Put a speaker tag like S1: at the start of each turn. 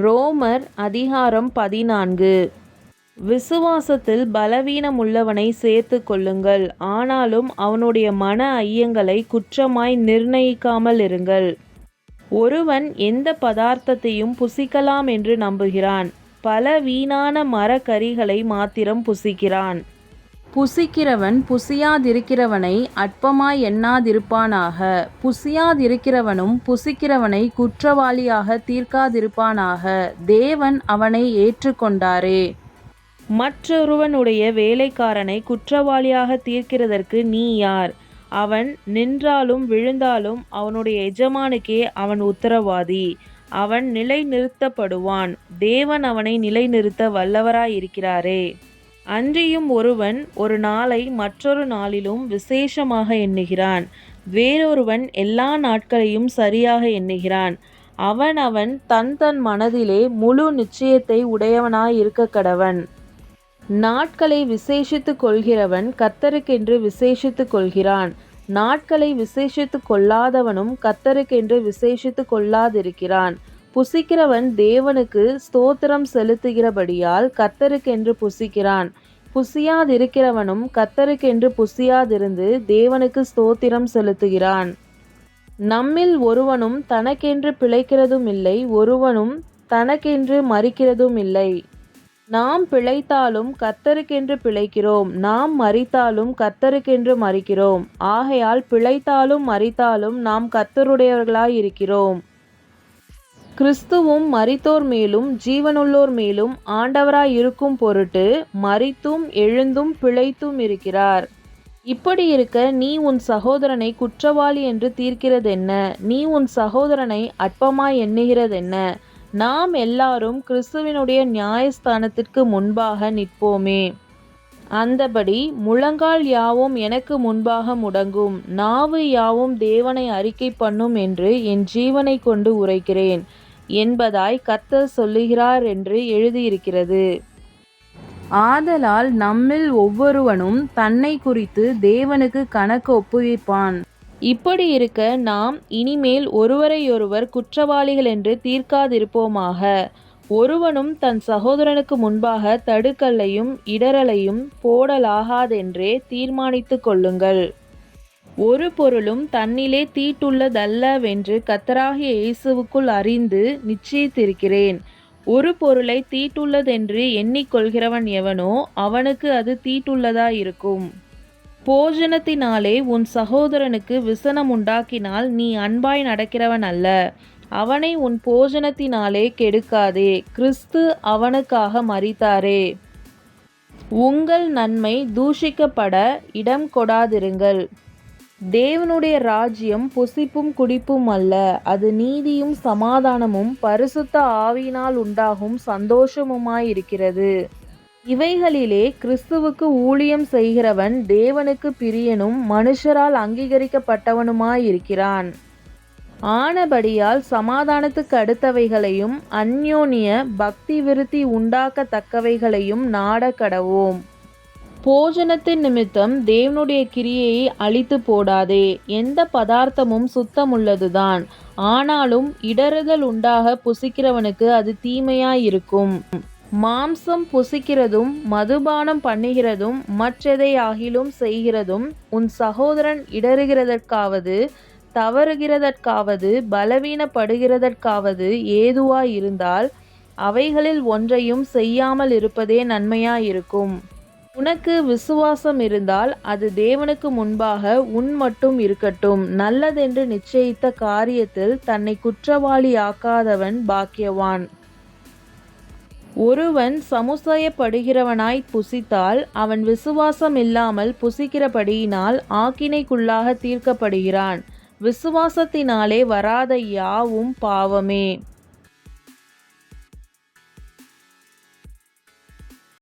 S1: ரோமர் அதிகாரம் 14. விசுவாசத்தில் பலவீனமுள்ளவனை சேர்த்து கொள்ளுங்கள், ஆனாலும் அவனுடைய மன ஐயங்களை குற்றமாய் நிர்ணயிக்காமல் இருங்கள். ஒருவன் எந்த பதார்த்தத்தையும் புசிக்கலாம் என்று நம்புகிறான், பல வீணான மரக்கறிகளை மாத்திரம் புசிக்கிறான். புசிக்கிறவன் புசியாதிருக்கிறவனை அற்பமாய் எண்ணாதிருப்பானாக. புசியாதிருக்கிறவனும் புசிக்கிறவனை குற்றவாளியாக தீர்க்காதிருப்பானாக. தேவன் அவனை ஏற்றுக்கொண்டாரே. மற்றொருவனுடைய வேலைக்காரனை குற்றவாளியாக தீர்க்கிறதற்கு நீ யார்? அவன் நின்றாலும் விழுந்தாலும் அவனுடைய எஜமானுக்கே அவன் உத்தரவாதி. அவன் நிலைநிறுத்தப்படுவான். தேவன் அவனை நிலைநிறுத்த வல்லவராயிருக்கிறாரே. அன்றியும் ஒருவன் ஒரு நாளை மற்றொரு நாளிலும் விசேஷமாக எண்ணுகிறான், வேறொருவன் எல்லா நாட்களையும் சரியாக எண்ணுகிறான். அவன் தன் தன் மனதிலே முழு நிச்சயத்தை உடையவனாய் இருக்க கடவன். நாட்களை விசேஷித்து கொள்கிறவன் கர்த்தருக்கென்று விசேஷித்து கொள்கிறான். நாட்களை விசேஷித்து கொள்ளாதவனும் கர்த்தருக்கென்று விசேஷித்து கொள்ளாதிருக்கிறான். புசிக்கிறவன் தேவனுக்கு ஸ்தோத்திரம் செலுத்துகிறபடியால் கர்த்தருக்கென்று புசிக்கிறான். புசியாதிருக்கிறவனும் கர்த்தருக்கென்று புசியாதிருந்து தேவனுக்கு ஸ்தோத்திரம் செலுத்துகிறான். நம்மில் ஒருவனும் தனக்கென்று பிழைக்கிறதும் இல்லை, ஒருவனும் தனக்கென்று மரிக்கிறதும் இல்லை. நாம் பிழைத்தாலும் கர்த்தருக்கென்று பிழைக்கிறோம், நாம் மரித்தாலும் கர்த்தருக்கென்று மரிக்கிறோம். ஆகையால் பிழைத்தாலும் மரித்தாலும் நாம் கர்த்தருடையவர்களாய் இருக்கிறோம். கிறிஸ்துவும் மரித்தோர் மேலும் ஜீவனுள்ளோர் மேலும் ஆண்டவராய் இருக்கும் பொருட்டு மரித்தும் எழுந்தும் பிழைத்தும் இருக்கிறார். இப்படி இருக்க நீ உன் சகோதரனை குற்றவாளி என்று தீர்க்கிறதென்ன? நீ உன் சகோதரனை அற்பமாய் எண்ணுகிறதென்ன? நாம் எல்லாரும் கிறிஸ்துவினுடைய நியாயஸ்தானத்திற்கு முன்பாக நிற்போமே. அந்தபடி முழங்கால் யாவும் எனக்கு முன்பாக முடங்கும், நாவு யாவும் தேவனை அறிக்கை பண்ணும் என்று என் ஜீவனை கொண்டு உரைக்கிறேன் என்பதாய் கர்த்தர் சொல்லுகிறார் என்று எழுதியிருக்கிறது. ஆதலால் நம்மில் ஒவ்வொருவனும் தன்னை குறித்து தேவனுக்கு கணக்கு ஒப்புவிப்பான். இப்படி இருக்க நாம் இனிமேல் ஒருவரையொருவர் குற்றவாளிகள் என்று தீர்க்காதிருப்போமாக. ஒருவனும் தன் சகோதரனுக்கு முன்பாக தடுக்கல்லையும் இடரலையும் போடலாகாதென்றே தீர்மானித்து கொள்ளுங்கள். ஒரு பொருளும் தன்னிலே தீட்டுள்ளதல்லவென்று கர்த்தராகிய இயேசுவுக்குள் அறிந்து நிச்சயித்திருக்கிறேன். ஒரு பொருளை தீட்டுள்ளதென்று எண்ணிக்கொள்கிறவன் எவனோ அவனுக்கு அது தீட்டுள்ளதாயிருக்கும். போஜனத்தினாலே உன் சகோதரனுக்கு விசனம் உண்டாக்கினால் நீ அன்பாய் நடக்கிறவன் அல்ல. அவனை உன் போஜனத்தினாலே கெடுக்காதே, கிறிஸ்து அவனுக்காக மரித்தாரே. உங்கள் நன்மை தூஷிக்கப்பட இடம் கொடாதிருங்கள். தேவனுடைய ராஜ்யம் புசிப்பும் குடிப்பும் அல்ல, அது நீதியும் சமாதானமும் பரிசுத்த ஆவியினால் உண்டாகும் சந்தோஷமுமாயிருக்கிறது. இவைகளிலே கிறிஸ்துவுக்கு ஊழியம் செய்கிறவன் தேவனுக்கு பிரியனும் மனுஷரால் அங்கீகரிக்கப்பட்டவனுமாயிருக்கிறான். ஆனபடியால் சமாதானத்துக்கு அடுத்தவைகளையும் அந்யோன்ய பக்தி விருத்தி உண்டாக்கத்தக்கவைகளையும் நாட கடவோம். போஜனத்தின் நிமித்தம் தேவனுடைய கிரியையை அழித்து போடாதே. எந்த பதார்த்தமும் சுத்தமுள்ளதுதான், ஆனாலும் இடறுதல் உண்டாக புசிக்கிறவனுக்கு அது தீமையாயிருக்கும். மாம்சம் புசிக்கிறதும் மதுபானம் பண்ணுகிறதும் மற்றெதையாகிலும் செய்கிறதும் உன் சகோதரன் இடறுகிறதற்காவது தவறுகிறதற்காவது பலவீனப்படுகிறதற்காவது ஏதுவாயிருந்தால் அவைகளில் ஒன்றையும் செய்யாமல் இருப்பதே நன்மையாயிருக்கும். உனக்கு விசுவாசம் இருந்தால் அது தேவனுக்கு முன்பாக உன் மட்டும் இருக்கட்டும். நல்லதென்று நிச்சயித்த காரியத்தில் தன்னை குற்றவாளியாக்காதவன் பாக்கியவான். ஒருவன் சமுசயப்படுகிறவனாய் புசித்தால் அவன் விசுவாசம் இல்லாமல் புசிக்கிறபடியினால் ஆக்கினைக்குள்ளாக தீர்க்கப்படுகிறான். விசுவாசத்தினாலே வராத யாவும் பாவமே.